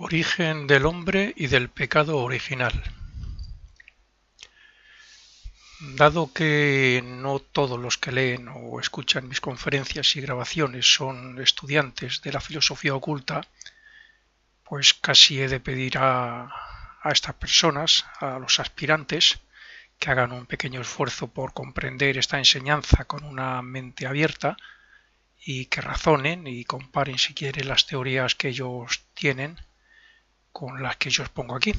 Origen del hombre y del pecado original. Dado que no todos los que leen o escuchan mis conferencias y grabaciones son estudiantes de la filosofía oculta, pues casi he de pedir a estas personas, a los aspirantes, que hagan un pequeño esfuerzo por comprender esta enseñanza con una mente abierta y que razonen y comparen si quieren las teorías que ellos tienen con las que yo expongo aquí.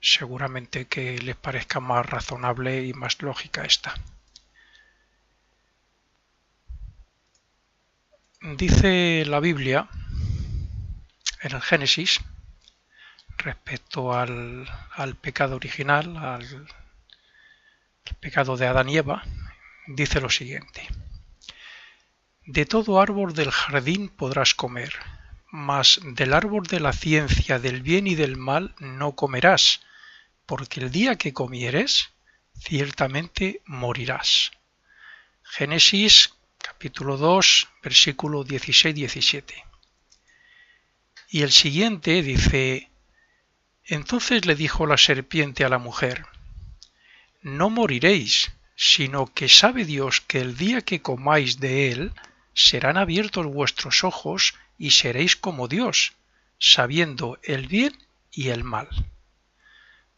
Seguramente que les parezca más razonable y más lógica esta. Dice la Biblia en el Génesis respecto al pecado original, al pecado de Adán y Eva, dice lo siguiente: de todo árbol del jardín podrás comer, mas del árbol de la ciencia del bien y del mal no comerás, porque el día que comieres, ciertamente morirás. Génesis capítulo 2, versículo 16-17. Y el siguiente dice: entonces le dijo la serpiente a la mujer: no moriréis, sino que sabe Dios que el día que comáis de él, serán abiertos vuestros ojos y seréis como Dios, sabiendo el bien y el mal.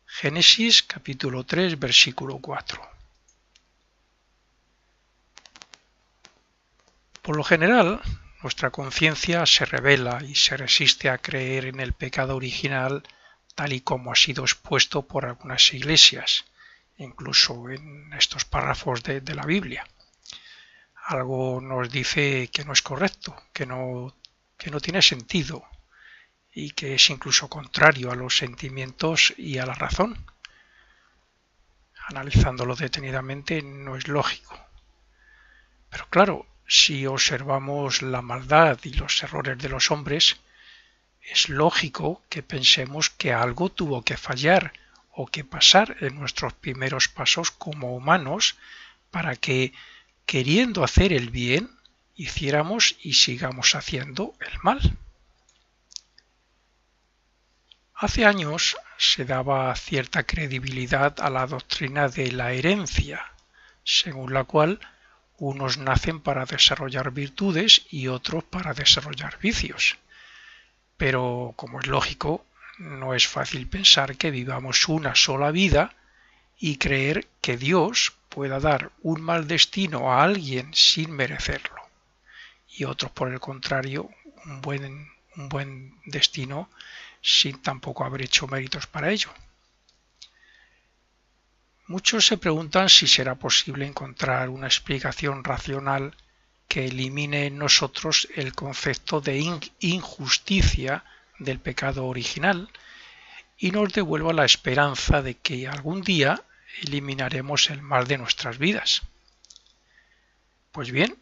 Génesis capítulo 3, versículo 4. Por lo general, nuestra conciencia se rebela y se resiste a creer en el pecado original tal y como ha sido expuesto por algunas iglesias, incluso en estos párrafos de la Biblia. Algo nos dice que no es correcto, que no tiene sentido y que es incluso contrario a los sentimientos y a la razón. Analizándolo detenidamente no es lógico. Pero claro, si observamos la maldad y los errores de los hombres, es lógico que pensemos que algo tuvo que fallar o que pasar en nuestros primeros pasos como humanos para que, queriendo hacer el bien, hiciéramos y sigamos haciendo el mal. Hace años se daba cierta credibilidad a la doctrina de la herencia, según la cual unos nacen para desarrollar virtudes y otros para desarrollar vicios. Pero, como es lógico, no es fácil pensar que vivamos una sola vida y creer que Dios pueda dar un mal destino a alguien sin merecerlo, y otros, por el contrario, un buen destino sin tampoco haber hecho méritos para ello. Muchos se preguntan si será posible encontrar una explicación racional que elimine en nosotros el concepto de injusticia del pecado original y nos devuelva la esperanza de que algún día eliminaremos el mal de nuestras vidas. Pues bien,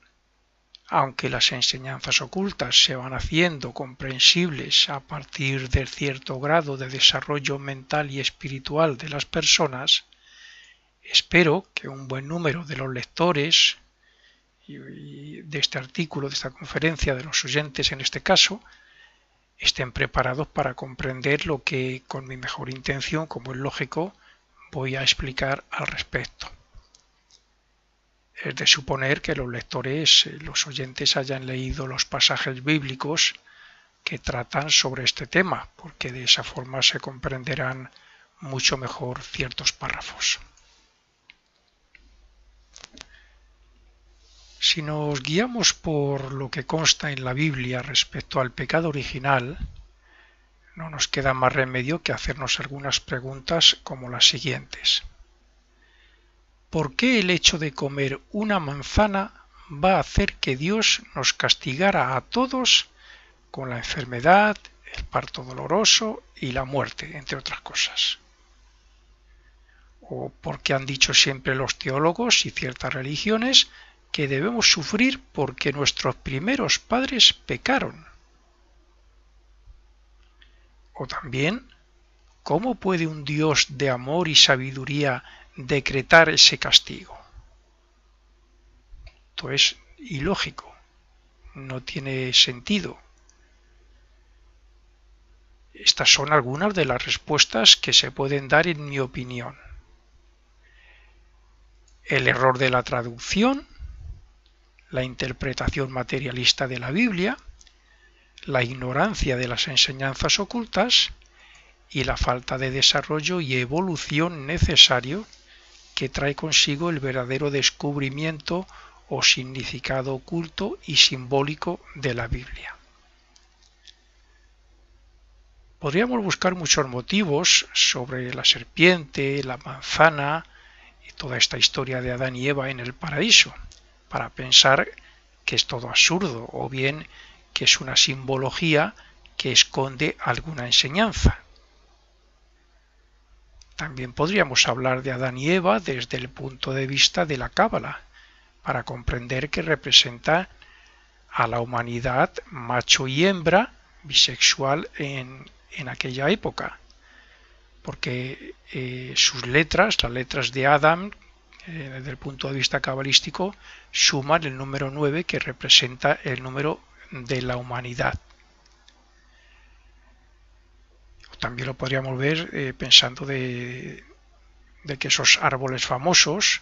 aunque las enseñanzas ocultas se van haciendo comprensibles a partir de cierto grado de desarrollo mental y espiritual de las personas, espero que un buen número de los lectores y de este artículo, de esta conferencia, de los oyentes en este caso, estén preparados para comprender lo que, con mi mejor intención, como es lógico, voy a explicar al respecto. Es de suponer que los lectores, los oyentes, hayan leído los pasajes bíblicos que tratan sobre este tema, porque de esa forma se comprenderán mucho mejor ciertos párrafos. Si nos guiamos por lo que consta en la Biblia respecto al pecado original, no nos queda más remedio que hacernos algunas preguntas como las siguientes. ¿Por qué el hecho de comer una manzana va a hacer que Dios nos castigara a todos con la enfermedad, el parto doloroso y la muerte, entre otras cosas? ¿O por qué han dicho siempre los teólogos y ciertas religiones que debemos sufrir porque nuestros primeros padres pecaron? O también, ¿cómo puede un Dios de amor y sabiduría decretar ese castigo? Esto es ilógico, no tiene sentido. estas son algunas de las respuestas que se pueden dar en mi opinión. El error de la traducción, la interpretación materialista de la Biblia, la ignorancia de las enseñanzas ocultas y la falta de desarrollo y evolución necesario que trae consigo el verdadero descubrimiento o significado oculto y simbólico de la Biblia. Podríamos buscar muchos motivos sobre la serpiente, la manzana y toda esta historia de Adán y Eva en el paraíso, para pensar que es todo absurdo o bien que es una simbología que esconde alguna enseñanza. También podríamos hablar de Adán y Eva desde el punto de vista de la Cábala, para comprender que representa a la humanidad macho y hembra, bisexual en aquella época, porque sus letras, las letras de Adán, desde el punto de vista cabalístico, suman el número 9, que representa el número de la humanidad. También lo podríamos ver pensando de que esos árboles famosos,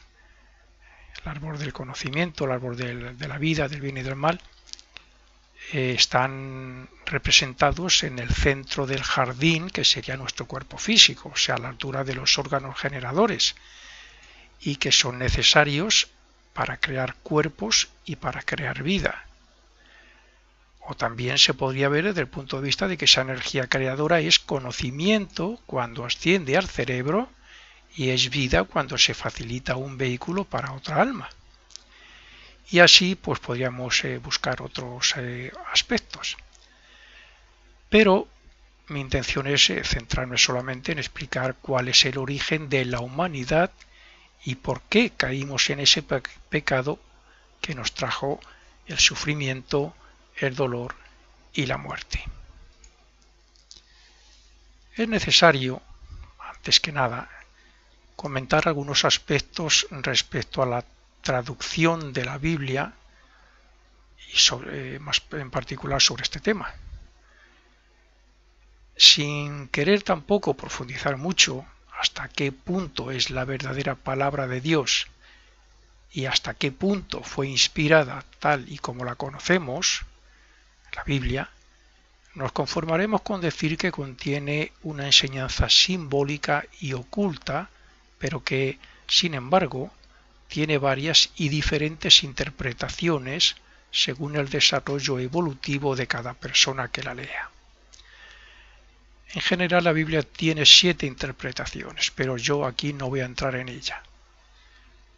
el árbol del conocimiento, el árbol de la vida, del bien y del mal, están representados en el centro del jardín, que sería nuestro cuerpo físico, o sea, a la altura de los órganos generadores, y que son necesarios para crear cuerpos y para crear vida. O también se podría ver desde el punto de vista de que esa energía creadora es conocimiento cuando asciende al cerebro y es vida cuando se facilita un vehículo para otra alma. Y así pues podríamos buscar otros aspectos. Pero mi intención es centrarme solamente en explicar cuál es el origen de la humanidad y por qué caímos en ese pecado que nos trajo el sufrimiento, el dolor y la muerte. Es necesario, antes que nada, comentar algunos aspectos respecto a la traducción de la Biblia y más en particular sobre este tema. Sin querer tampoco profundizar mucho hasta qué punto es la verdadera palabra de Dios y hasta qué punto fue inspirada tal y como la conocemos, la Biblia, nos conformaremos con decir que contiene una enseñanza simbólica y oculta, pero que, sin embargo, tiene varias y diferentes interpretaciones según el desarrollo evolutivo de cada persona que la lea. En general, la Biblia tiene 7 interpretaciones, pero yo aquí no voy a entrar en ella.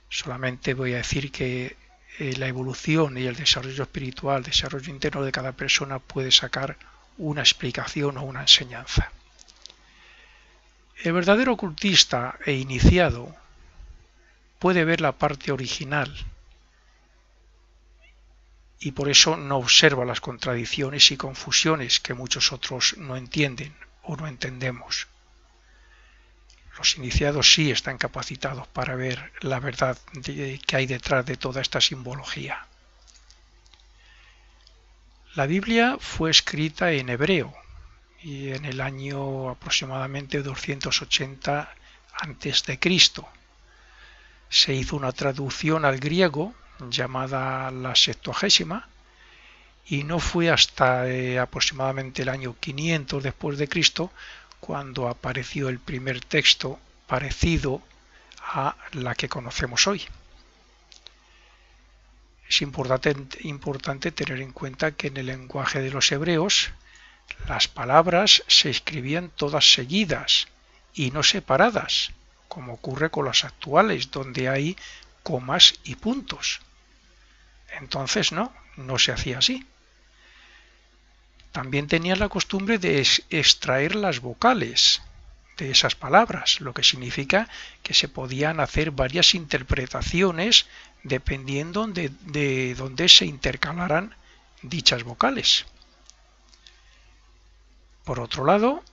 Solamente voy a decir que la evolución y el desarrollo espiritual, el desarrollo interno de cada persona puede sacar una explicación o una enseñanza. El verdadero ocultista e iniciado puede ver la parte original y por eso no observa las contradicciones y confusiones que muchos otros no entienden o no entendemos. Los iniciados sí están capacitados para ver la verdad que hay detrás de toda esta simbología. La Biblia fue escrita en hebreo y en el año aproximadamente 280 a.C. Se hizo una traducción al griego llamada la Septuagésima y no fue hasta aproximadamente el año 500 después de Cristo cuando apareció el primer texto parecido a la que conocemos hoy. Es importante tener en cuenta que en el lenguaje de los hebreos las palabras se escribían todas seguidas y no separadas, como ocurre con las actuales, donde hay comas y puntos. Entonces no se hacía así. También tenían la costumbre de extraer las vocales de esas palabras, lo que significa que se podían hacer varias interpretaciones dependiendo de dónde se intercalaran dichas vocales. Por otro lado,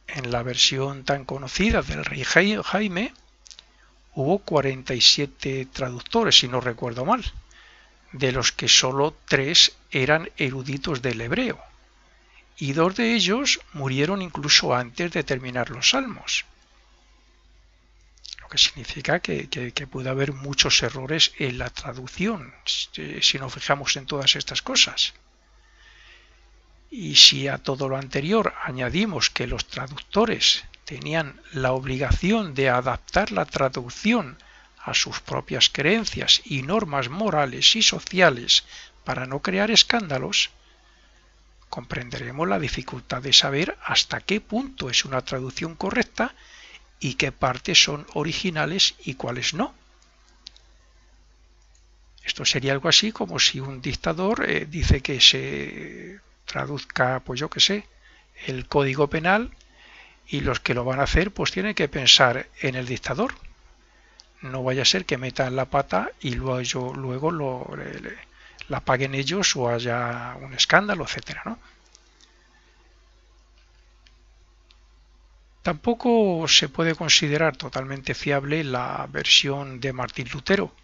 en la versión tan conocida del rey Jaime, hubo 47 traductores, si no recuerdo mal, de los que solo 3 eran eruditos del hebreo, y 2 de ellos murieron incluso antes de terminar los salmos. Lo que significa que puede haber muchos errores en la traducción, si nos fijamos en todas estas cosas. Y si a todo lo anterior añadimos que los traductores tenían la obligación de adaptar la traducción a sus propias creencias y normas morales y sociales para no crear escándalos, comprenderemos la dificultad de saber hasta qué punto es una traducción correcta y qué partes son originales y cuáles no. Esto sería algo así como si un dictador dice que se traduzca, pues yo qué sé, el Código Penal, y los que lo van a hacer pues tienen que pensar en el dictador. No vaya a ser que metan la pata y luego la paguen ellos o haya un escándalo, etcétera, ¿no? Tampoco se puede considerar totalmente fiable la versión de Martín Lutero,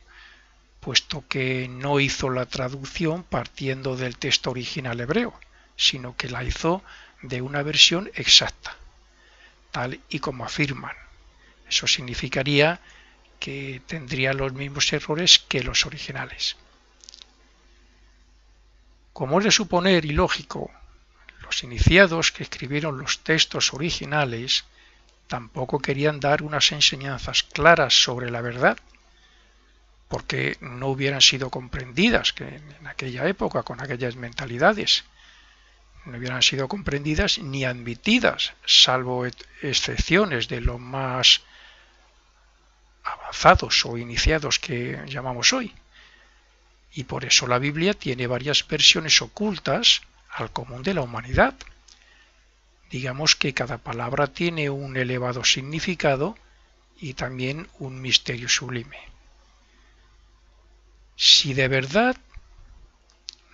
puesto que no hizo la traducción partiendo del texto original hebreo, sino que la hizo de una versión exacta, tal y como afirman. Eso significaría que tendría los mismos errores que los originales. Como es de suponer y lógico, los iniciados que escribieron los textos originales tampoco querían dar unas enseñanzas claras sobre la verdad, porque no hubieran sido comprendidas que en aquella época con aquellas mentalidades. No hubieran sido comprendidas ni admitidas, salvo excepciones de los más avanzados o iniciados que llamamos hoy. Y por eso la Biblia tiene varias versiones ocultas al común de la humanidad. Digamos que cada palabra tiene un elevado significado y también un misterio sublime. Si de verdad,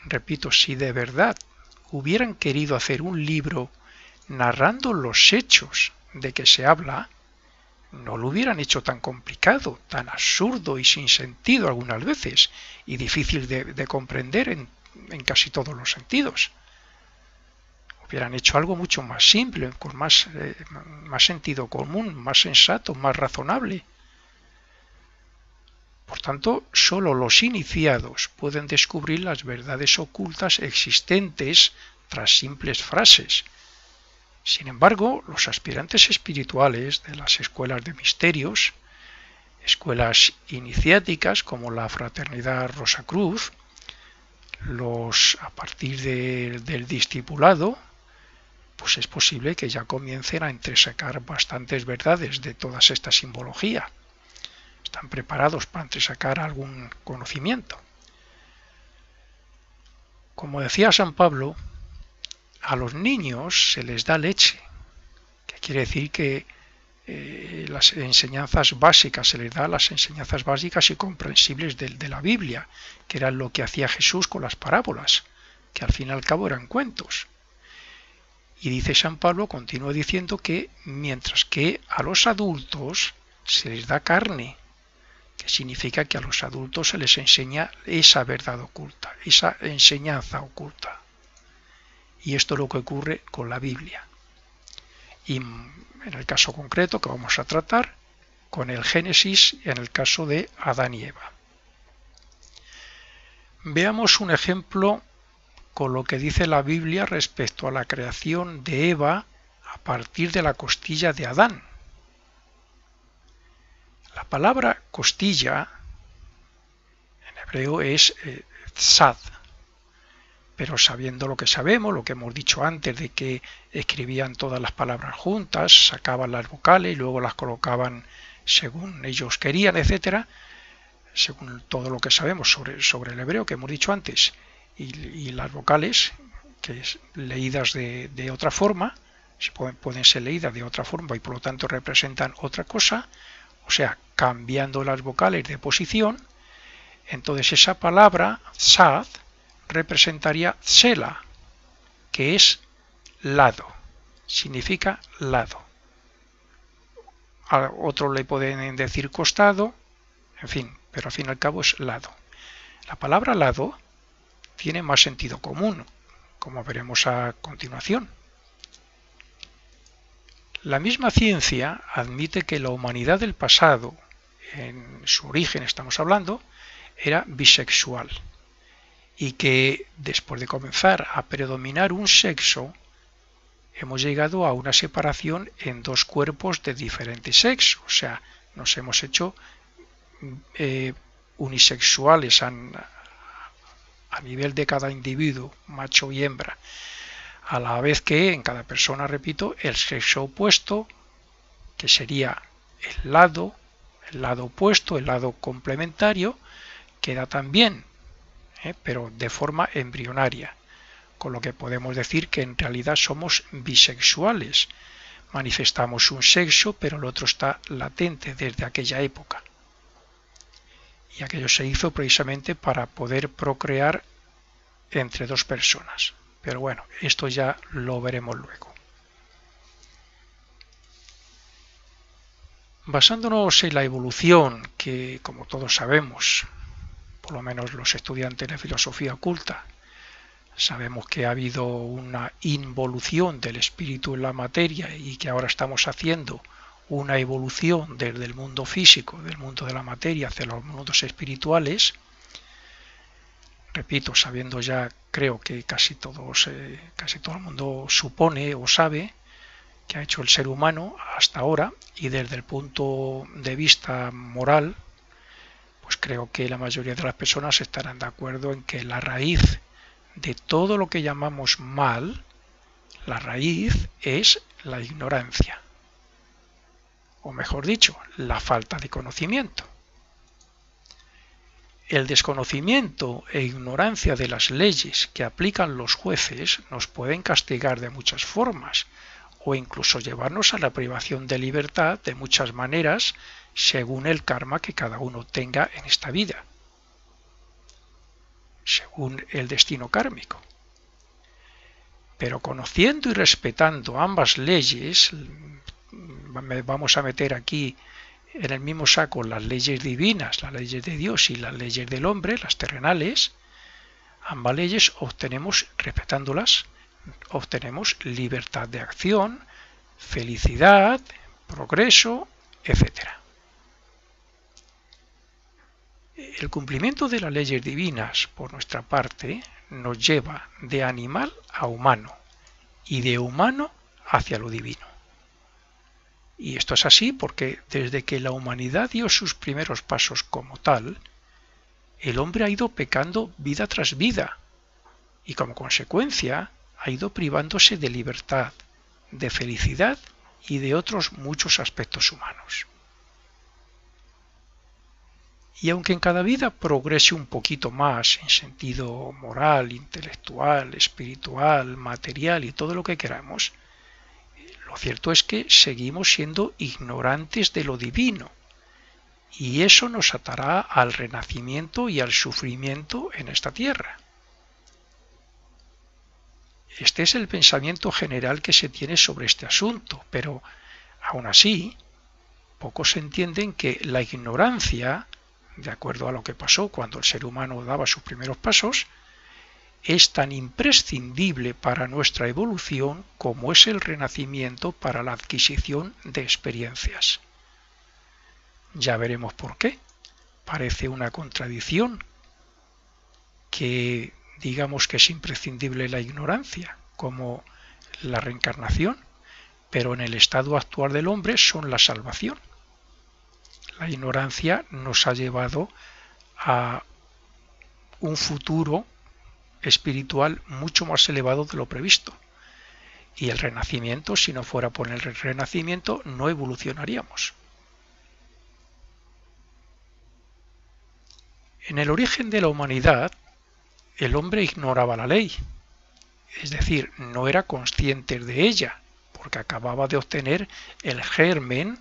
repito, si de verdad hubieran querido hacer un libro narrando los hechos de que se habla, no lo hubieran hecho tan complicado, tan absurdo y sin sentido algunas veces, y difícil de comprender en casi todos los sentidos. Hubieran hecho algo mucho más simple, con más sentido común, más sensato, más razonable. Por tanto, solo los iniciados pueden descubrir las verdades ocultas existentes tras simples frases. Sin embargo, los aspirantes espirituales de las escuelas de misterios, escuelas iniciáticas como la Fraternidad Rosacruz, a partir del discipulado, pues es posible que ya comiencen a entresacar bastantes verdades de toda esta simbología. Están preparados para entresacar algún conocimiento. Como decía San Pablo, a los niños se les da leche, que quiere decir que las enseñanzas básicas, se les da las enseñanzas básicas y comprensibles de la Biblia, que era lo que hacía Jesús con las parábolas, que al fin y al cabo eran cuentos. Y dice San Pablo, continúa diciendo que mientras que a los adultos se les da carne, que significa que a los adultos se les enseña esa verdad oculta, esa enseñanza oculta. Y esto es lo que ocurre con la Biblia. Y en el caso concreto que vamos a tratar, con el Génesis, en el caso de Adán y Eva. Veamos un ejemplo con lo que dice la Biblia respecto a la creación de Eva a partir de la costilla de Adán. La palabra costilla en hebreo es tzad, pero sabiendo lo que sabemos, lo que hemos dicho antes de que escribían todas las palabras juntas, sacaban las vocales y luego las colocaban según ellos querían, etcétera, según todo lo que sabemos sobre el hebreo que hemos dicho antes, y las vocales, que es leídas de otra forma, pueden ser leídas de otra forma y por lo tanto representan otra cosa, o sea, cambiando las vocales de posición, entonces esa palabra, tzad, representaría tsela, que es lado, significa lado. A otros le pueden decir costado, en fin, pero al fin y al cabo es lado. La palabra lado tiene más sentido común, como veremos a continuación. La misma ciencia admite que la humanidad del pasado, en su origen estamos hablando, era bisexual y que después de comenzar a predominar un sexo, hemos llegado a una separación en dos cuerpos de diferente sexo, o sea, nos hemos hecho unisexuales a nivel de cada individuo, macho y hembra, a la vez que en cada persona, repito, el sexo opuesto, que sería el lado opuesto, el lado complementario, queda también, pero de forma embrionaria, con lo que podemos decir que en realidad somos bisexuales. Manifestamos un sexo, pero el otro está latente desde aquella época. Y aquello se hizo precisamente para poder procrear entre dos personas. Pero bueno, esto ya lo veremos luego. Basándonos en la evolución, que como todos sabemos, por lo menos los estudiantes de filosofía oculta, sabemos que ha habido una involución del espíritu en la materia y que ahora estamos haciendo una evolución desde el mundo físico, del mundo de la materia, hacia los mundos espirituales. Repito, sabiendo ya, creo que casi todo el mundo supone o sabe que ha hecho el ser humano hasta ahora, y desde el punto de vista moral, pues creo que la mayoría de las personas estarán de acuerdo en que la raíz de todo lo que llamamos mal, la raíz es la ignorancia, o mejor dicho, la falta de conocimiento. El desconocimiento e ignorancia de las leyes que aplican los jueces nos pueden castigar de muchas formas, o incluso llevarnos a la privación de libertad de muchas maneras, según el karma que cada uno tenga en esta vida, según el destino kármico. Pero conociendo y respetando ambas leyes, vamos a meter aquí en el mismo saco las leyes divinas, las leyes de Dios y las leyes del hombre, las terrenales, ambas leyes respetándolas, obtenemos libertad de acción, felicidad, progreso, etc. El cumplimiento de las leyes divinas, por nuestra parte, nos lleva de animal a humano y de humano hacia lo divino. Y esto es así porque desde que la humanidad dio sus primeros pasos como tal, el hombre ha ido pecando vida tras vida y como consecuencia ha ido privándose de libertad, de felicidad y de otros muchos aspectos humanos. Y aunque en cada vida progrese un poquito más en sentido moral, intelectual, espiritual, material y todo lo que queramos, lo cierto es que seguimos siendo ignorantes de lo divino, y eso nos atará al renacimiento y al sufrimiento en esta tierra. Este es el pensamiento general que se tiene sobre este asunto, pero aún así, pocos entienden que la ignorancia, de acuerdo a lo que pasó cuando el ser humano daba sus primeros pasos, es tan imprescindible para nuestra evolución como es el renacimiento para la adquisición de experiencias. Ya veremos por qué. Parece una contradicción que digamos que es imprescindible la ignorancia, como la reencarnación, pero en el estado actual del hombre son la salvación. La ignorancia nos ha llevado a un futuro espiritual mucho más elevado de lo previsto. Y el renacimiento, si no fuera por el renacimiento, no evolucionaríamos. En el origen de la humanidad, el hombre ignoraba la ley, es decir, no era consciente de ella, porque acababa de obtener el germen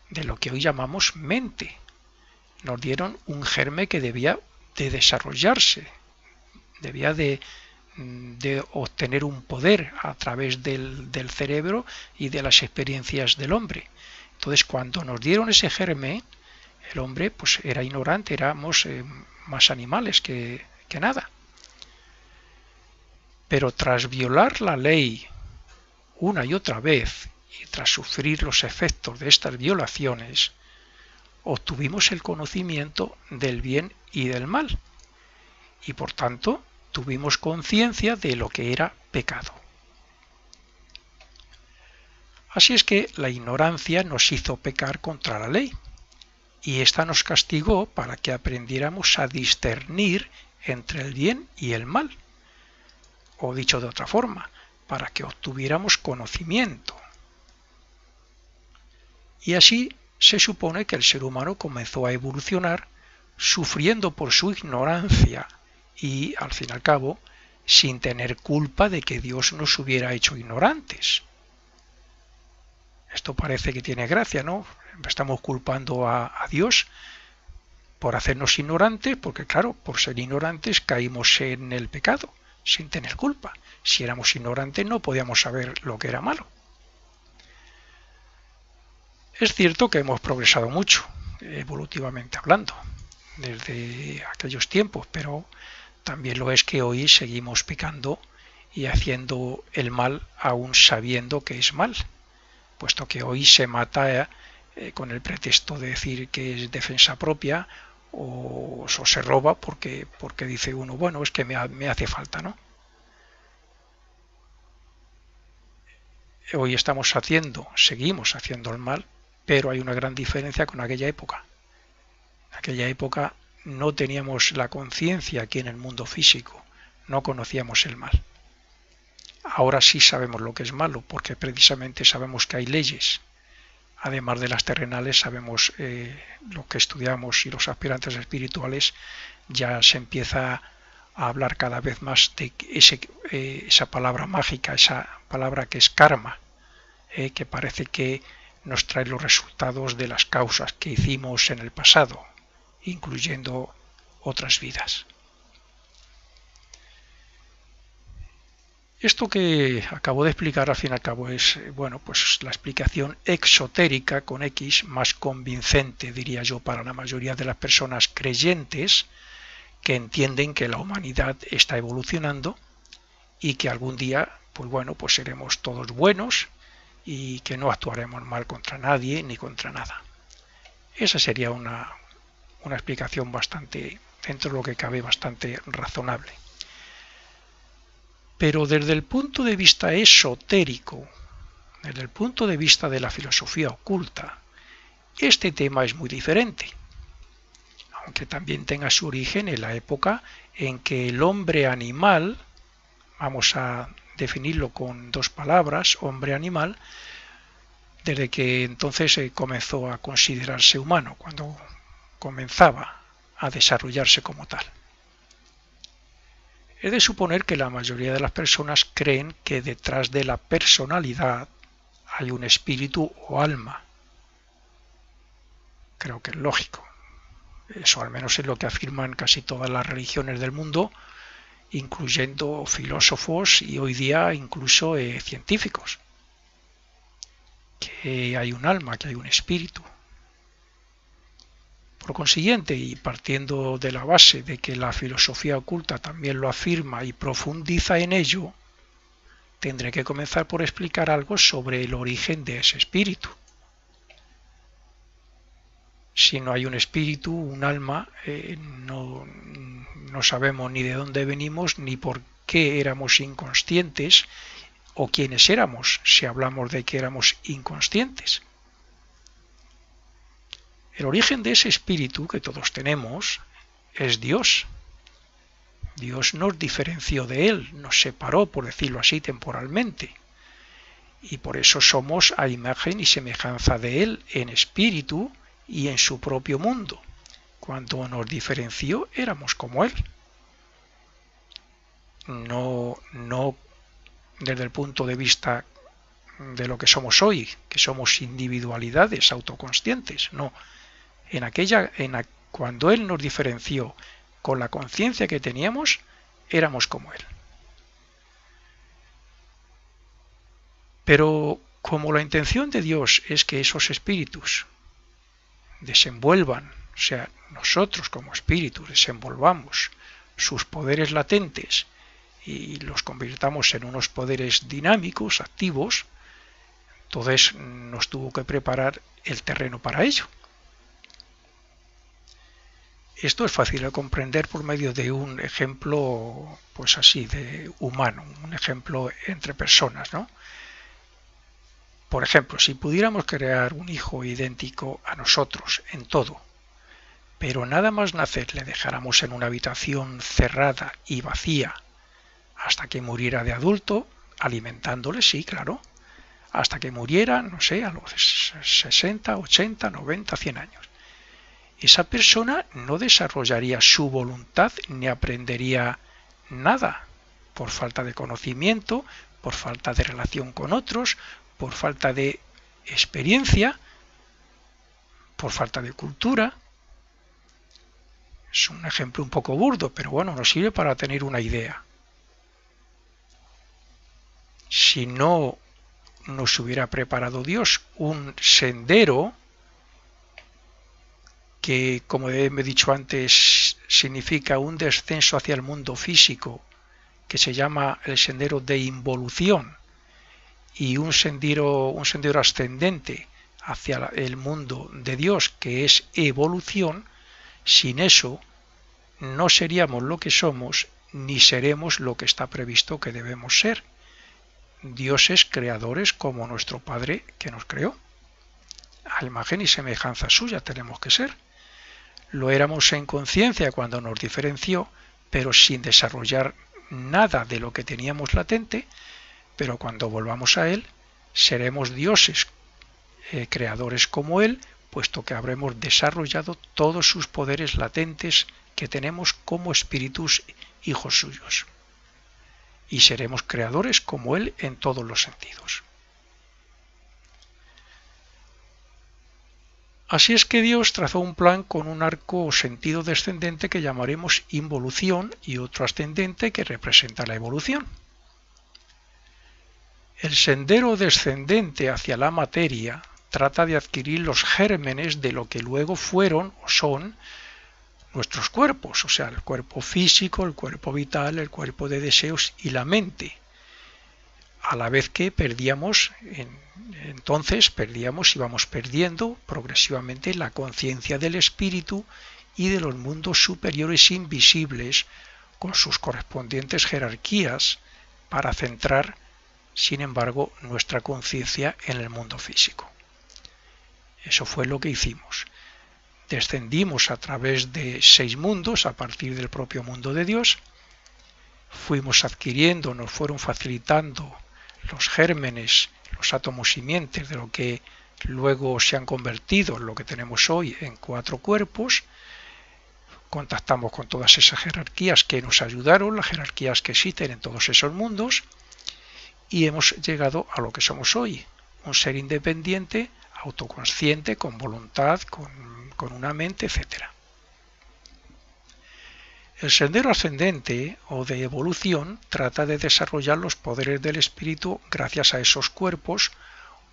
de lo que hoy llamamos mente. Nos dieron un germen que debía de desarrollarse, debía de obtener un poder a través del cerebro y de las experiencias del hombre. Entonces, cuando nos dieron ese germen, el hombre pues era ignorante, éramos más animales que nada. Pero tras violar la ley una y otra vez y tras sufrir los efectos de estas violaciones, obtuvimos el conocimiento del bien y del mal, y por tanto tuvimos conciencia de lo que era pecado. Así es que la ignorancia nos hizo pecar contra la ley, y ésta nos castigó para que aprendiéramos a discernir entre el bien y el mal, o dicho de otra forma, para que obtuviéramos conocimiento. Y así se supone que el ser humano comenzó a evolucionar sufriendo por su ignorancia y, al fin y al cabo, sin tener culpa de que Dios nos hubiera hecho ignorantes. Esto parece que tiene gracia, ¿no? Estamos culpando a Dios por hacernos ignorantes, porque claro, por ser ignorantes caímos en el pecado, sin tener culpa. Si éramos ignorantes no podíamos saber lo que era malo. Es cierto que hemos progresado mucho, evolutivamente hablando, desde aquellos tiempos, pero también lo es que hoy seguimos pecando y haciendo el mal aún sabiendo que es mal, puesto que hoy se mata con el pretexto de decir que es defensa propia o se roba porque dice uno, bueno, es que me hace falta, ¿no? Hoy seguimos haciendo el mal, pero hay una gran diferencia con aquella época. En aquella época no teníamos la conciencia aquí en el mundo físico, no conocíamos el mal. Ahora sí sabemos lo que es malo, porque precisamente sabemos que hay leyes. Además de las terrenales, sabemos lo que estudiamos y los aspirantes espirituales, ya se empieza a hablar cada vez más de esa palabra mágica, esa palabra que es karma, que parece que nos trae los resultados de las causas que hicimos en el pasado, incluyendo otras vidas. Esto que acabo de explicar al fin y al cabo es, bueno, pues la explicación exotérica con X más convincente, diría yo, para la mayoría de las personas creyentes que entienden que la humanidad está evolucionando y que algún día, pues bueno, pues seremos todos buenos y que no actuaremos mal contra nadie ni contra nada. Esa sería una explicación bastante, dentro de lo que cabe, bastante razonable. Pero desde el punto de vista esotérico, desde el punto de vista de la filosofía oculta, este tema es muy diferente, aunque también tenga su origen en la época en que el hombre animal, vamos a definirlo con dos palabras, hombre-animal, desde que entonces se comenzó a considerarse humano, cuando comenzaba a desarrollarse como tal. He de suponer que la mayoría de las personas creen que detrás de la personalidad hay un espíritu o alma. Creo que es lógico. Eso al menos es lo que afirman casi todas las religiones del mundo, incluyendo filósofos y hoy día incluso científicos. Que hay un alma, que hay un espíritu. Por consiguiente, y partiendo de la base de que la filosofía oculta también lo afirma y profundiza en ello, tendré que comenzar por explicar algo sobre el origen de ese espíritu. Si no hay un espíritu, un alma, no sabemos ni de dónde venimos, ni por qué éramos inconscientes, o quiénes éramos, si hablamos de que éramos inconscientes. El origen de ese espíritu que todos tenemos es Dios. Dios nos diferenció de Él, nos separó, por decirlo así, temporalmente. Y por eso somos a imagen y semejanza de Él en espíritu y en su propio mundo. Cuando nos diferenció éramos como Él. No desde el punto de vista de lo que somos hoy, que somos individualidades autoconscientes, no. Cuando Él nos diferenció con la conciencia que teníamos, éramos como Él. Pero como la intención de Dios es que esos espíritus desenvuelvan, o sea, nosotros como espíritus desenvolvamos sus poderes latentes y los convirtamos en unos poderes dinámicos, activos, entonces nos tuvo que preparar el terreno para ello. Esto es fácil de comprender por medio de un ejemplo, pues así, de humano, un ejemplo entre personas, ¿no? Por ejemplo, si pudiéramos crear un hijo idéntico a nosotros en todo, pero nada más nacer le dejáramos en una habitación cerrada y vacía hasta que muriera de adulto, alimentándole, sí, claro, hasta que muriera, no sé, a los 60, 80, 90, 100 años. Esa persona no desarrollaría su voluntad ni aprendería nada por falta de conocimiento, por falta de relación con otros, por falta de experiencia, por falta de cultura. Es un ejemplo un poco burdo, pero bueno, nos sirve para tener una idea. Si no nos hubiera preparado Dios un sendero que, como he dicho antes, significa un descenso hacia el mundo físico, que se llama el sendero de involución, y un sendero ascendente hacia el mundo de Dios, que es evolución. Sin eso no seríamos lo que somos, ni seremos lo que está previsto que debemos ser. Dioses creadores como nuestro Padre que nos creó. A imagen y semejanza suya tenemos que ser. Lo éramos en conciencia cuando nos diferenció, pero sin desarrollar nada de lo que teníamos latente, pero cuando volvamos a Él, seremos dioses creadores como Él, puesto que habremos desarrollado todos sus poderes latentes que tenemos como espíritus hijos suyos. Y seremos creadores como Él en todos los sentidos. Así es que Dios trazó un plan con un arco o sentido descendente que llamaremos involución y otro ascendente que representa la evolución. El sendero descendente hacia la materia trata de adquirir los gérmenes de lo que luego fueron o son nuestros cuerpos, o sea, el cuerpo físico, el cuerpo vital, el cuerpo de deseos y la mente. A la vez que íbamos perdiendo progresivamente la conciencia del espíritu y de los mundos superiores invisibles con sus correspondientes jerarquías para centrar, sin embargo, nuestra conciencia en el mundo físico. Eso fue lo que hicimos. Descendimos a través de 6 mundos a partir del propio mundo de Dios, fuimos adquiriendo, nos fueron facilitando los gérmenes, los átomos simientes de lo que luego se han convertido en lo que tenemos hoy en 4 cuerpos. Contactamos con todas esas jerarquías que nos ayudaron, las jerarquías que existen en todos esos mundos, y hemos llegado a lo que somos hoy, un ser independiente, autoconsciente, con voluntad, con una mente, etc. El sendero ascendente o de evolución trata de desarrollar los poderes del espíritu gracias a esos cuerpos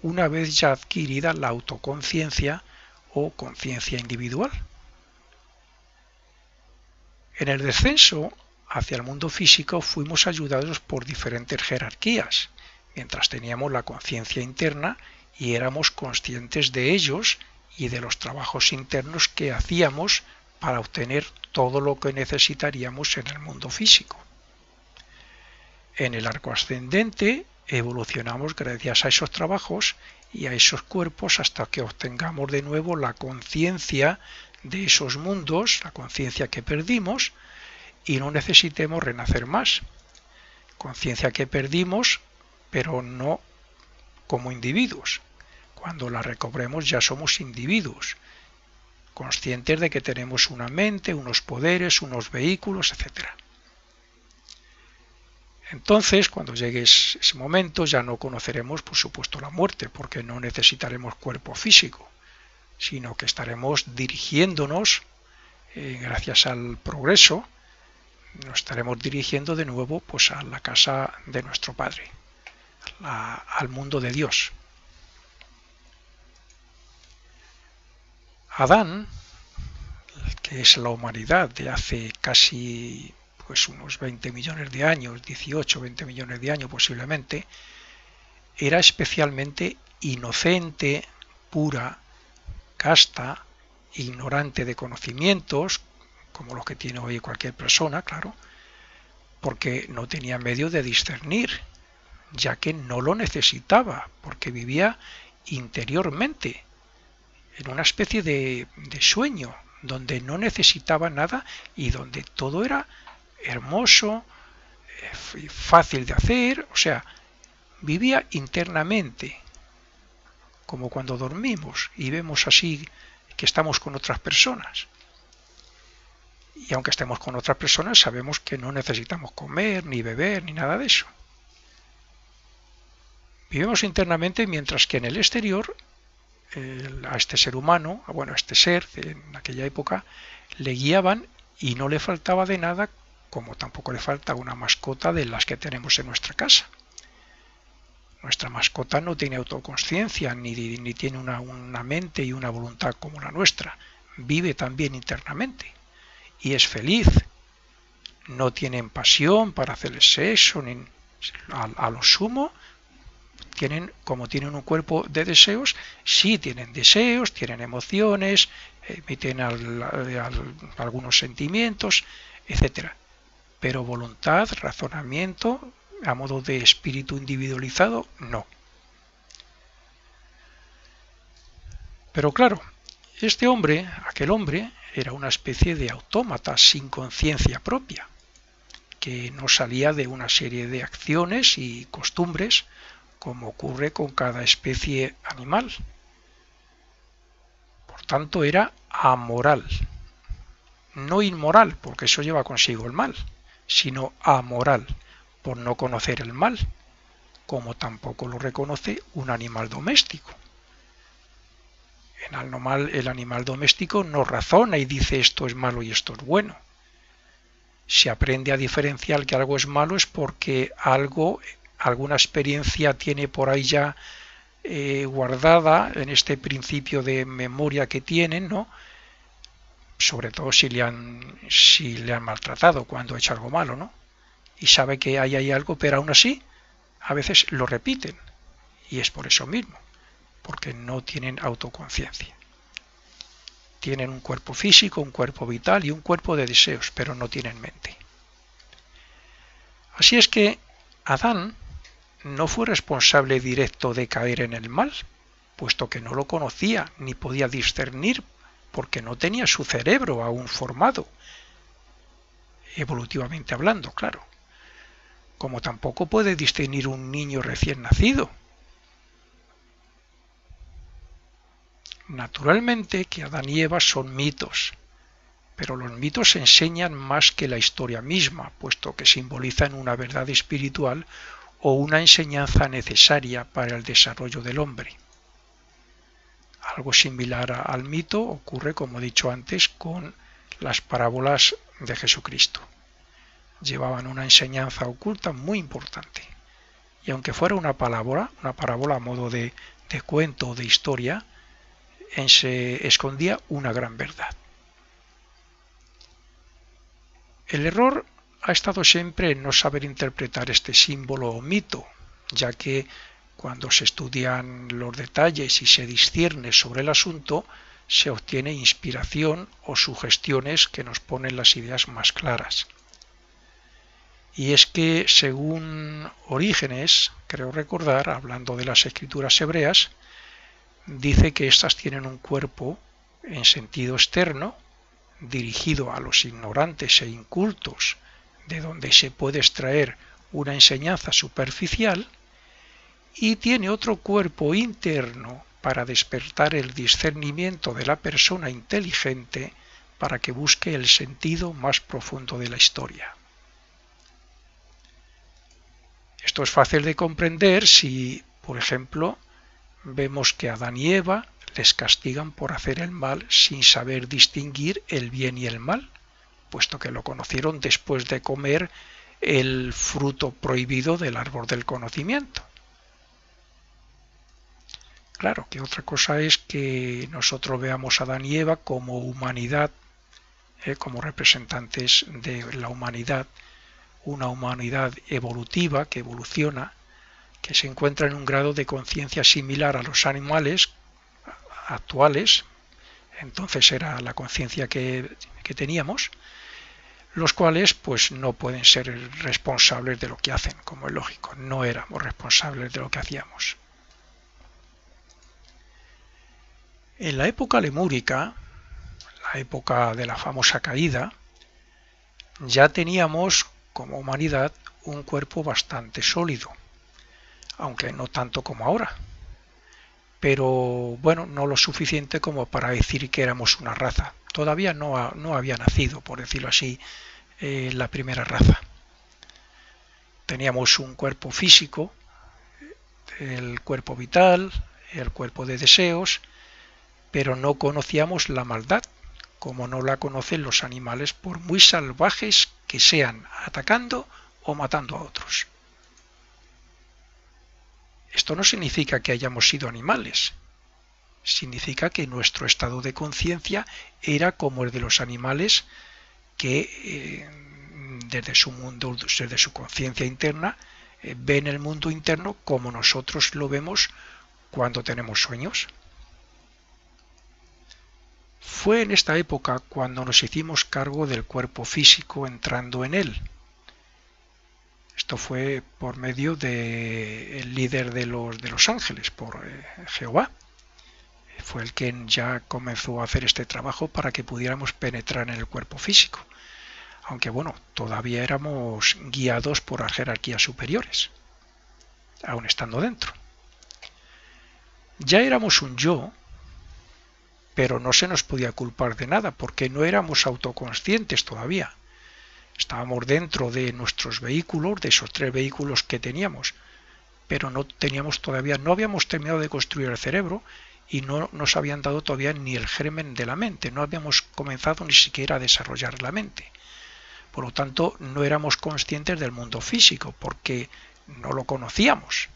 una vez ya adquirida la autoconciencia o conciencia individual. En el descenso hacia el mundo físico fuimos ayudados por diferentes jerarquías, mientras teníamos la conciencia interna y éramos conscientes de ellos y de los trabajos internos que hacíamos para obtener todo lo que necesitaríamos en el mundo físico. En el arco ascendente evolucionamos gracias a esos trabajos y a esos cuerpos hasta que obtengamos de nuevo la conciencia de esos mundos, la conciencia que perdimos, y no necesitemos renacer más. Conciencia que perdimos, pero no como individuos. Cuando la recobremos ya somos individuos, conscientes de que tenemos una mente, unos poderes, unos vehículos, etc. Entonces, cuando llegue ese momento, ya no conoceremos, por supuesto, la muerte, porque no necesitaremos cuerpo físico, sino que estaremos dirigiéndonos, gracias al progreso, nos estaremos dirigiendo de nuevo pues a la casa de nuestro Padre, al mundo de Dios. Adán, que es la humanidad de hace casi pues unos 20 millones de años, 18, 20 millones de años posiblemente, era especialmente inocente, pura, casta, ignorante de conocimientos, como los que tiene hoy cualquier persona, claro, porque no tenía medio de discernir, ya que no lo necesitaba, porque vivía interiormente, en una especie de sueño, donde no necesitaba nada y donde todo era hermoso, fácil de hacer, o sea, vivía internamente, como cuando dormimos y vemos así que estamos con otras personas. Y aunque estemos con otras personas, sabemos que no necesitamos comer, ni beber, ni nada de eso. Vivimos internamente, mientras que en el exterior, a este ser humano, bueno, a este ser en aquella época, le guiaban y no le faltaba de nada, como tampoco le falta una mascota de las que tenemos en nuestra casa. Nuestra mascota no tiene autoconsciencia, ni tiene una mente y una voluntad como la nuestra. Vive también internamente y es feliz. No tienen pasión para hacer el sexo, ni a lo sumo como tienen un cuerpo de deseos, sí tienen deseos, tienen emociones, emiten algunos sentimientos, etcétera. Pero voluntad, razonamiento, a modo de espíritu individualizado, no. Pero claro, aquel hombre, era una especie de autómata sin conciencia propia, que no salía de una serie de acciones y costumbres, como ocurre con cada especie animal. Por tanto, era amoral. No inmoral, porque eso lleva consigo el mal, sino amoral, por no conocer el mal, como tampoco lo reconoce un animal doméstico. El animal doméstico no razona y dice esto es malo y esto es bueno. Se aprende a diferenciar que algo es malo es porque alguna experiencia tiene por ahí ya guardada en este principio de memoria que tienen, ¿no? Sobre todo si le han maltratado cuando ha hecho algo malo, ¿no? Y sabe que hay algo, pero aún así a veces lo repiten, y es por eso mismo, porque no tienen autoconciencia. Tienen un cuerpo físico, un cuerpo vital y un cuerpo de deseos, pero no tienen mente. Así es que Adán no fue responsable directo de caer en el mal, puesto que no lo conocía ni podía discernir, porque no tenía su cerebro aún formado, evolutivamente hablando, claro. Como tampoco puede discernir un niño recién nacido. Naturalmente que Adán y Eva son mitos, pero los mitos enseñan más que la historia misma, puesto que simbolizan una verdad espiritual o una enseñanza necesaria para el desarrollo del hombre. Algo similar al mito ocurre, como he dicho antes, con las parábolas de Jesucristo. Llevaban una enseñanza oculta muy importante. Y aunque fuera una parábola a modo de cuento o de historia, se escondía una gran verdad. El error ha estado siempre en no saber interpretar este símbolo o mito, ya que cuando se estudian los detalles y se discierne sobre el asunto, se obtiene inspiración o sugestiones que nos ponen las ideas más claras. Y es que, según Orígenes, creo recordar, hablando de las escrituras hebreas, dice que éstas tienen un cuerpo en sentido externo, dirigido a los ignorantes e incultos, de donde se puede extraer una enseñanza superficial, y tiene otro cuerpo interno para despertar el discernimiento de la persona inteligente para que busque el sentido más profundo de la historia. Esto es fácil de comprender si, por ejemplo, vemos que Adán y Eva les castigan por hacer el mal sin saber distinguir el bien y el mal, puesto que lo conocieron después de comer el fruto prohibido del árbol del conocimiento. Claro que otra cosa es que nosotros veamos a Adán y Eva como humanidad como representantes de la humanidad, una humanidad evolutiva que evoluciona, que se encuentra en un grado de conciencia similar a los animales actuales, entonces era la conciencia que teníamos, los cuales pues no pueden ser responsables de lo que hacen, como es lógico, no éramos responsables de lo que hacíamos. En la época lemúrica, la época de la famosa caída, ya teníamos como humanidad un cuerpo bastante sólido, aunque no tanto como ahora, pero bueno, no lo suficiente como para decir que éramos una raza. Todavía no había nacido, por decirlo así, la primera raza. Teníamos un cuerpo físico, el cuerpo vital, el cuerpo de deseos, pero no conocíamos la maldad, como no la conocen los animales, por muy salvajes que sean, atacando o matando a otros. Esto no significa que hayamos sido animales, significa que nuestro estado de conciencia era como el de los animales que desde su mundo, desde su conciencia interna, ven el mundo interno como nosotros lo vemos cuando tenemos sueños. Fue en esta época cuando nos hicimos cargo del cuerpo físico entrando en él. Esto fue por medio del líder de los ángeles, por Jehová. Fue el quien ya comenzó a hacer este trabajo para que pudiéramos penetrar en el cuerpo físico. Aunque bueno, todavía éramos guiados por las jerarquías superiores, aún estando dentro. Ya éramos un yo, pero no se nos podía culpar de nada, porque no éramos autoconscientes todavía. Estábamos dentro de nuestros vehículos, de esos 3 vehículos que teníamos, pero no habíamos terminado de construir el cerebro y no nos habían dado todavía ni el germen de la mente, no habíamos comenzado ni siquiera a desarrollar la mente. Por lo tanto, no éramos conscientes del mundo físico, porque no lo conocíamos.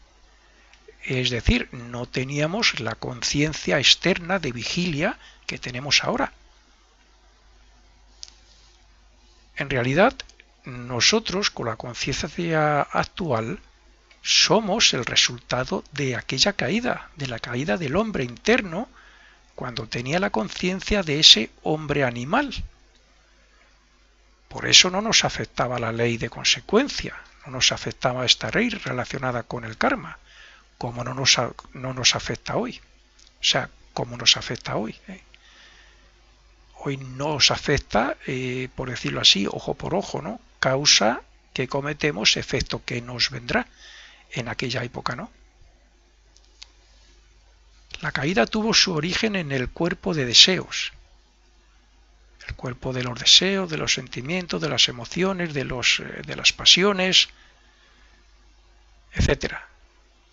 Es decir, no teníamos la conciencia externa de vigilia que tenemos ahora. En realidad, nosotros, con la conciencia actual, somos el resultado de aquella caída, de la caída del hombre interno, cuando tenía la conciencia de ese hombre animal. Por eso no nos afectaba la ley de consecuencia, no nos afectaba esta ley relacionada con el karma, como no nos afecta hoy. O sea, como nos afecta hoy. Hoy nos afecta, por decirlo así, ojo por ojo, ¿no? Causa que cometemos, efecto que nos vendrá. En aquella época, ¿no? La caída tuvo su origen en el cuerpo de deseos. El cuerpo de los deseos, de los sentimientos, de las emociones, de las pasiones, etc.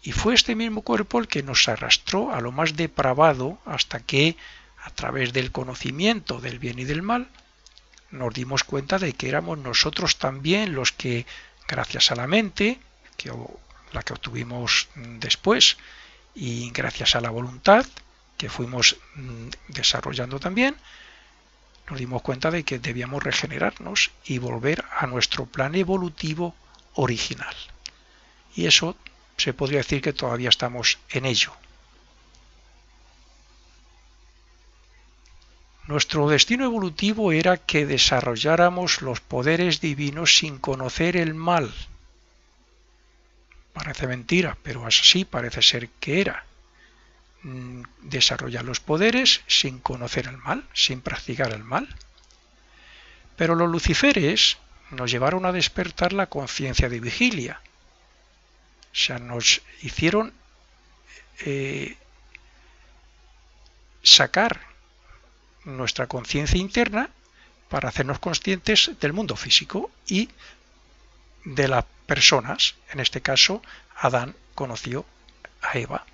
Y fue este mismo cuerpo el que nos arrastró a lo más depravado hasta que, a través del conocimiento del bien y del mal, nos dimos cuenta de que éramos nosotros también los que, gracias a la mente, la que obtuvimos después, y gracias a la voluntad, que fuimos desarrollando también, nos dimos cuenta de que debíamos regenerarnos y volver a nuestro plan evolutivo original. Y eso se podría decir que todavía estamos en ello. Nuestro destino evolutivo era que desarrolláramos los poderes divinos sin conocer el mal. Parece mentira, pero así parece ser que era. Desarrollar los poderes sin conocer el mal, sin practicar el mal. Pero los luciferes nos llevaron a despertar la conciencia de vigilia. O sea, nos hicieron sacar nuestra conciencia interna para hacernos conscientes del mundo físico y de las personas. En este caso, Adán conoció a Eva.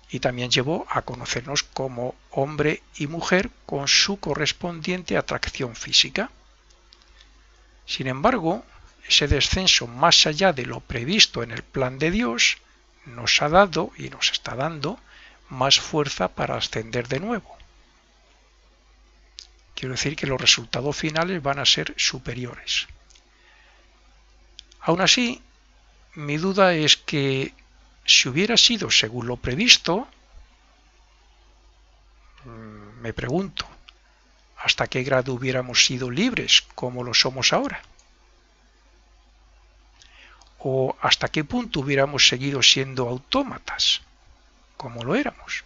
Y también llevó a conocernos como hombre y mujer con su correspondiente atracción física. Sin embargo, ese descenso más allá de lo previsto en el plan de Dios nos ha dado y nos está dando más fuerza para ascender de nuevo. Quiero decir que los resultados finales van a ser superiores. Aún así, mi duda es que si hubiera sido según lo previsto, me pregunto, ¿hasta qué grado hubiéramos sido libres como lo somos ahora? ¿O hasta qué punto hubiéramos seguido siendo autómatas como lo éramos?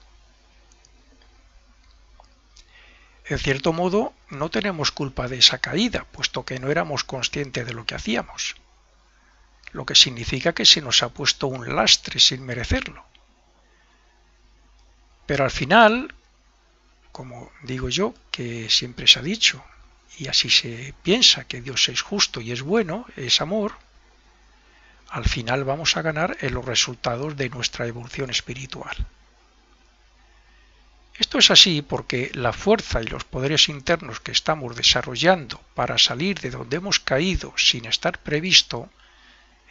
En cierto modo, no tenemos culpa de esa caída, puesto que no éramos conscientes de lo que hacíamos, lo que significa que se nos ha puesto un lastre sin merecerlo. Pero al final, como digo yo, que siempre se ha dicho, y así se piensa, que Dios es justo y es bueno, es amor, al final vamos a ganar en los resultados de nuestra evolución espiritual. Esto es así porque la fuerza y los poderes internos que estamos desarrollando para salir de donde hemos caído sin estar previsto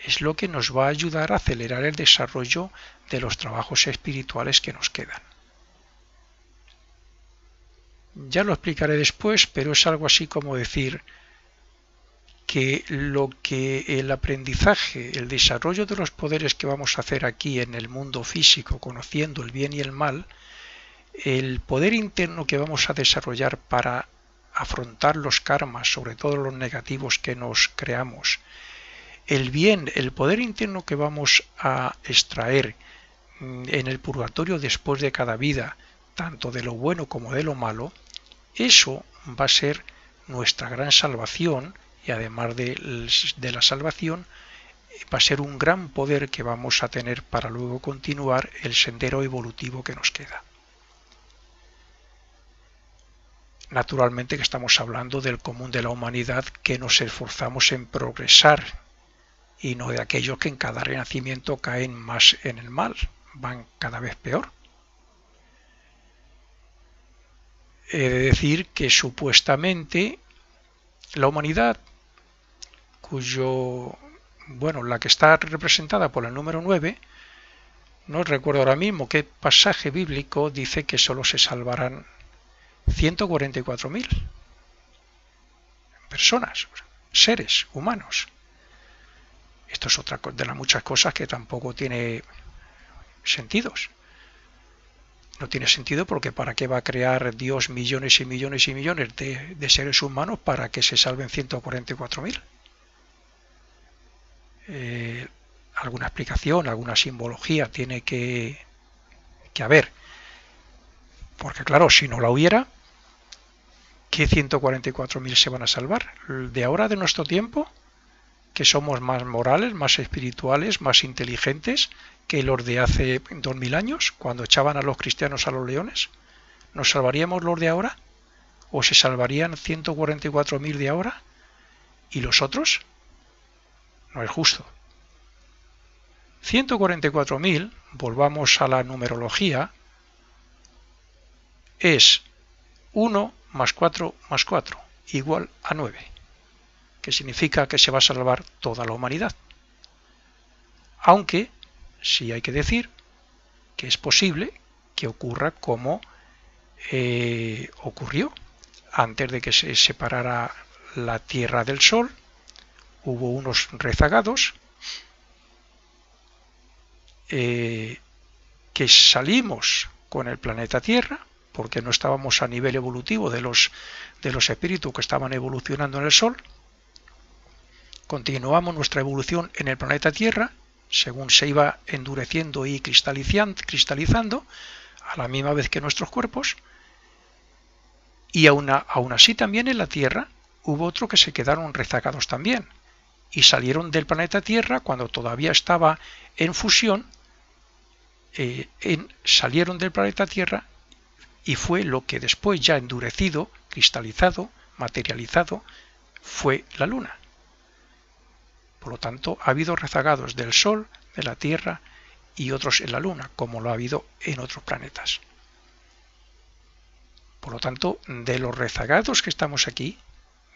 es lo que nos va a ayudar a acelerar el desarrollo de los trabajos espirituales que nos quedan. Ya lo explicaré después, pero es algo así como decir que lo que el aprendizaje, el desarrollo de los poderes que vamos a hacer aquí en el mundo físico, conociendo el bien y el mal, el poder interno que vamos a desarrollar para afrontar los karmas, sobre todo los negativos que nos creamos, el bien, el poder interno que vamos a extraer en el purgatorio después de cada vida, tanto de lo bueno como de lo malo, eso va a ser nuestra gran salvación, y además de la salvación, va a ser un gran poder que vamos a tener para luego continuar el sendero evolutivo que nos queda. Naturalmente que estamos hablando del común de la humanidad, que nos esforzamos en progresar, y no de aquellos que en cada renacimiento caen más en el mal, van cada vez peor. He de decir que supuestamente la humanidad, la que está representada por el número 9, no recuerdo ahora mismo qué pasaje bíblico dice que solo se salvarán 144.000 personas, seres humanos. Esto es otra de las muchas cosas que tampoco tiene sentidos. No tiene sentido porque ¿para qué va a crear Dios millones y millones y millones de seres humanos para que se salven 144.000? Alguna explicación, alguna simbología tiene que haber. Porque claro, si no la hubiera, ¿qué 144.000 se van a salvar? ¿De ahora, de nuestro tiempo? ¿Que somos más morales, más espirituales, más inteligentes que los de hace 2000 años, cuando echaban a los cristianos a los leones? ¿Nos salvaríamos los de ahora? ¿O se salvarían 144.000 de ahora? ¿Y los otros? No es justo. 144.000, volvamos a la numerología, es 1 más 4 más 4, igual a 9, que significa que se va a salvar toda la humanidad. Aunque sí hay que decir que es posible que ocurra como ocurrió antes de que se separara la Tierra del Sol. Hubo unos rezagados que salimos con el planeta Tierra porque no estábamos a nivel evolutivo de los espíritus que estaban evolucionando en el Sol. Continuamos nuestra evolución en el planeta Tierra según se iba endureciendo y cristalizando a la misma vez que nuestros cuerpos, y aún así también en la Tierra hubo otros que se quedaron rezagados también y salieron del planeta Tierra cuando todavía estaba en fusión, salieron del planeta Tierra, y fue lo que después, ya endurecido, cristalizado, materializado, fue la Luna. Por lo tanto, ha habido rezagados del Sol, de la Tierra y otros en la Luna, como lo ha habido en otros planetas. Por lo tanto, de los rezagados que estamos aquí,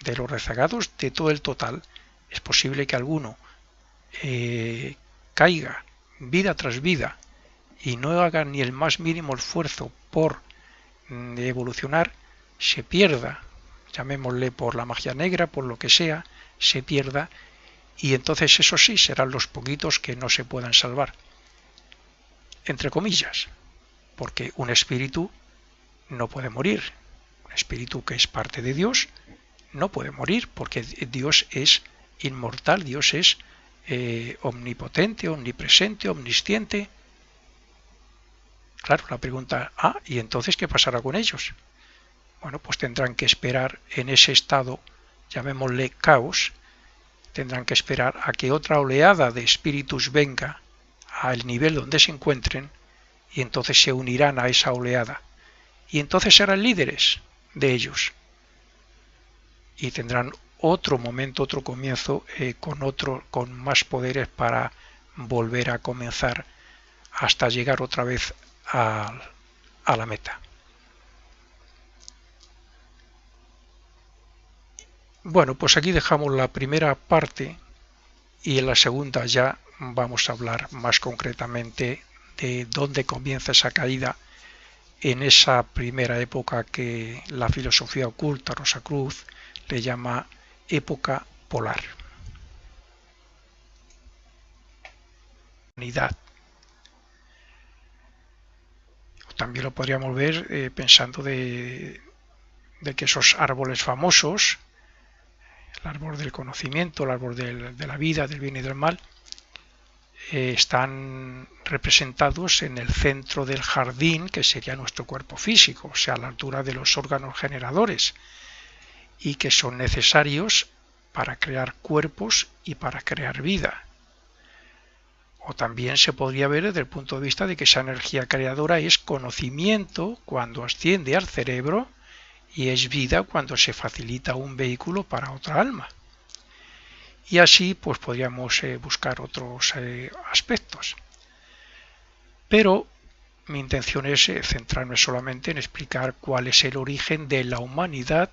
de los rezagados de todo el total, es posible que alguno caiga vida tras vida y no haga ni el más mínimo esfuerzo por evolucionar, se pierda llamémosle por la magia negra, por lo que sea, se pierda, y entonces eso sí serán los poquitos que no se puedan salvar, entre comillas, porque un espíritu no puede morir. Un espíritu que es parte de Dios no puede morir, porque Dios es inmortal, Dios es omnipotente, omnipresente, omnisciente. Claro, la pregunta, ¿y entonces qué pasará con ellos? Bueno, pues tendrán que esperar en ese estado, llamémosle caos, tendrán que esperar a que otra oleada de espíritus venga al nivel donde se encuentren, y entonces se unirán a esa oleada, y entonces serán líderes de ellos, y tendrán otro momento, otro comienzo, con más poderes para volver a comenzar hasta llegar otra vez a la meta. Bueno, pues aquí dejamos la primera parte y en la segunda ya vamos a hablar más concretamente de dónde comienza esa caída en esa primera época que la filosofía oculta Rosacruz le llama época polar. También lo podríamos ver pensando de que esos árboles famosos, el árbol del conocimiento, el árbol de la vida, del bien y del mal, están representados en el centro del jardín, que sería nuestro cuerpo físico, o sea, a la altura de los órganos generadores, y que son necesarios para crear cuerpos y para crear vida. O también se podría ver desde el punto de vista de que esa energía creadora es conocimiento cuando asciende al cerebro y es vida cuando se facilita un vehículo para otra alma. Y así pues podríamos buscar otros aspectos. Pero mi intención es centrarme solamente en explicar cuál es el origen de la humanidad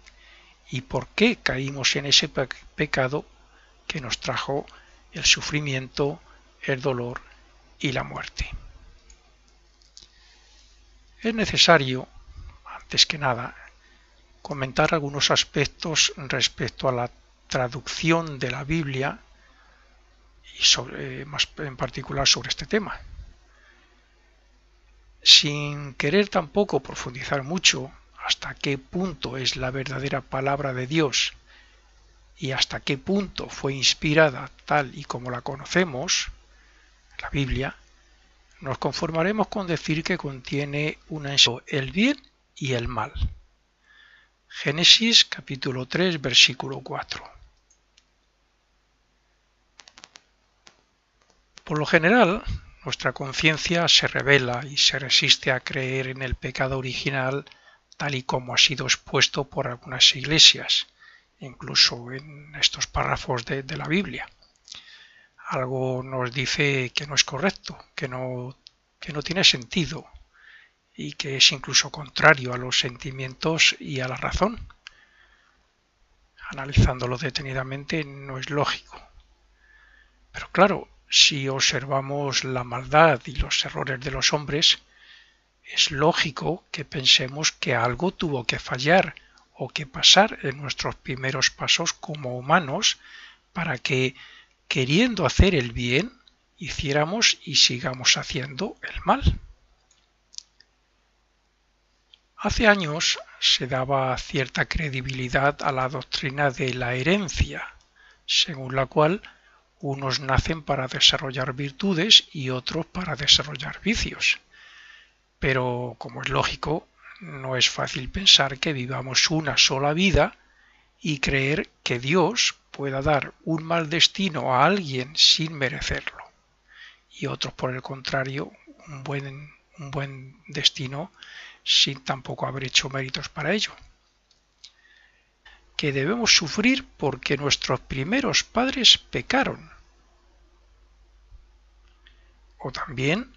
y por qué caímos en ese pecado que nos trajo el sufrimiento, el dolor y la muerte. Es necesario, antes que nada, comentar algunos aspectos respecto a la traducción de la Biblia y más en particular sobre este tema. Sin querer tampoco profundizar mucho hasta qué punto es la verdadera palabra de Dios y hasta qué punto fue inspirada tal y como la conocemos, la Biblia, nos conformaremos con decir que contiene el bien y el mal. Génesis capítulo 3, versículo 4. Por lo general, nuestra conciencia se rebela y se resiste a creer en el pecado original tal y como ha sido expuesto por algunas iglesias, incluso en estos párrafos de la Biblia. Algo nos dice que no es correcto, que no tiene sentido y que es incluso contrario a los sentimientos y a la razón. Analizándolo detenidamente no es lógico. Pero claro, si observamos la maldad y los errores de los hombres, es lógico que pensemos que algo tuvo que fallar o que pasar en nuestros primeros pasos como humanos para que, queriendo hacer el bien, hiciéramos y sigamos haciendo el mal. Hace años se daba cierta credibilidad a la doctrina de la herencia, según la cual unos nacen para desarrollar virtudes y otros para desarrollar vicios. Pero, como es lógico, no es fácil pensar que vivamos una sola vida y creer que Dios pueda dar un mal destino a alguien sin merecerlo, y otros, por el contrario, un buen destino sin tampoco haber hecho méritos para ello. Que debemos sufrir porque nuestros primeros padres pecaron. O también,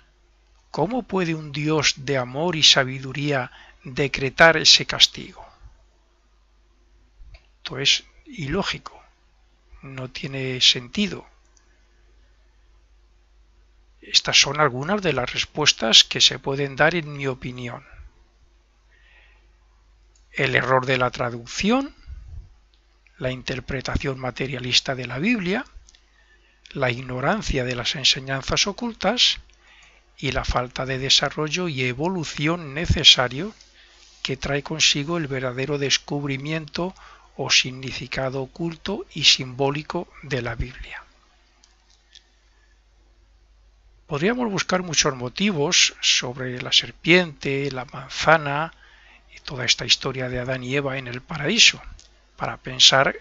¿cómo puede un Dios de amor y sabiduría decretar ese castigo? Esto es ilógico, no tiene sentido. Estas son algunas de las respuestas que se pueden dar en mi opinión. El error de la traducción, la interpretación materialista de la Biblia, la ignorancia de las enseñanzas ocultas y la falta de desarrollo y evolución necesario que trae consigo el verdadero descubrimiento o significado oculto y simbólico de la Biblia. Podríamos buscar muchos motivos sobre la serpiente, la manzana y toda esta historia de Adán y Eva en el paraíso, para pensar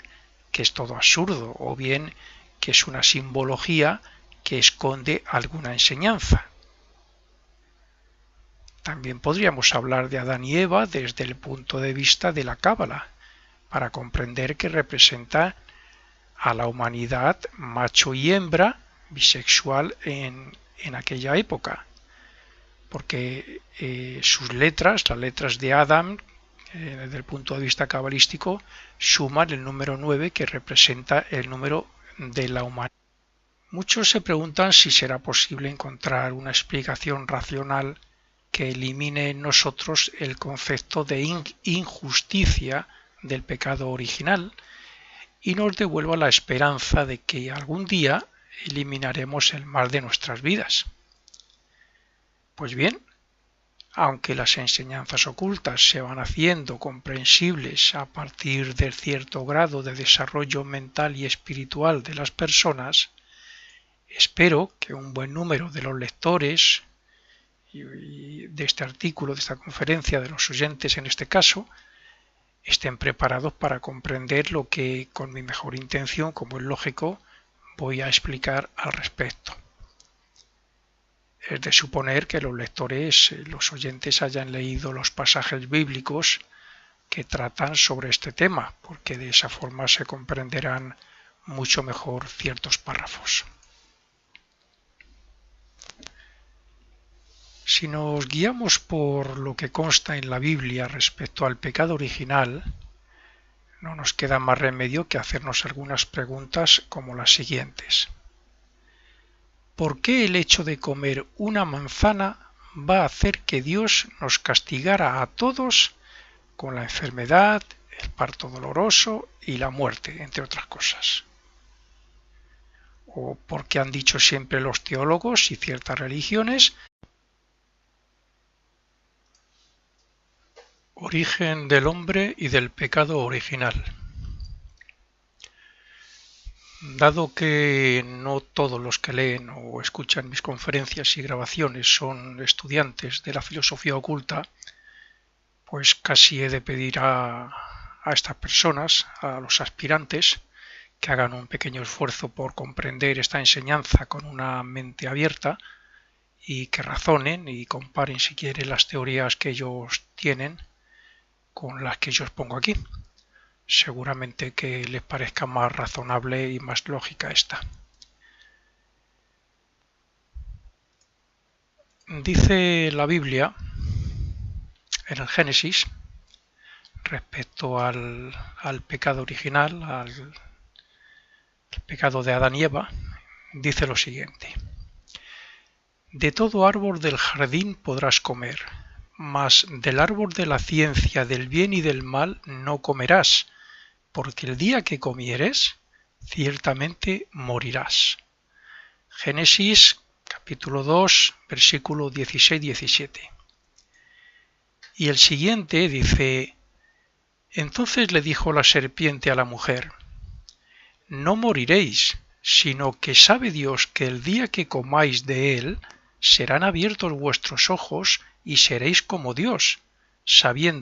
que es todo absurdo o bien que es una simbología que esconde alguna enseñanza. También podríamos hablar de Adán y Eva desde el punto de vista de la Cábala, para comprender que representa a la humanidad macho y hembra, bisexual en aquella época, porque sus letras, las letras de Adán, desde el punto de vista cabalístico, suman el número 9, que representa el número de la humanidad. Muchos se preguntan si será posible encontrar una explicación racional que elimine en nosotros el concepto de injusticia del pecado original y nos devuelva la esperanza de que algún día eliminaremos el mal de nuestras vidas. Pues bien, aunque las enseñanzas ocultas se van haciendo comprensibles a partir de cierto grado de desarrollo mental y espiritual de las personas, espero que un buen número de los lectores y de este artículo, de esta conferencia, de los oyentes en este caso, estén preparados para comprender lo que, con mi mejor intención, como es lógico, voy a explicar al respecto. Es de suponer que los lectores, los oyentes, hayan leído los pasajes bíblicos que tratan sobre este tema, porque de esa forma se comprenderán mucho mejor ciertos párrafos. Si nos guiamos por lo que consta en la Biblia respecto al pecado original, no nos queda más remedio que hacernos algunas preguntas como las siguientes. ¿Por qué el hecho de comer una manzana va a hacer que Dios nos castigara a todos con la enfermedad, el parto doloroso y la muerte, entre otras cosas? ¿O por qué han dicho siempre los teólogos y ciertas religiones? Origen del hombre y del pecado original. Dado que no todos los que leen o escuchan mis conferencias y grabaciones son estudiantes de la filosofía oculta, pues casi he de pedir a estas personas, a los aspirantes, que hagan un pequeño esfuerzo por comprender esta enseñanza con una mente abierta y que razonen y comparen si quieren las teorías que ellos tienen con las que yo os pongo aquí. Seguramente que les parezca más razonable y más lógica esta. Dice la Biblia en el Génesis respecto al pecado original, al pecado de Adán y Eva, dice lo siguiente: de todo árbol del jardín podrás comer, mas del árbol de la ciencia del bien y del mal no comerás, porque el día que comieres, ciertamente morirás. Génesis capítulo 2, versículo 16-17. Y el siguiente dice: entonces le dijo la serpiente a la mujer: no moriréis, sino que sabe Dios que el día que comáis de él, serán abiertos vuestros ojos y seréis como Dios, sabiendo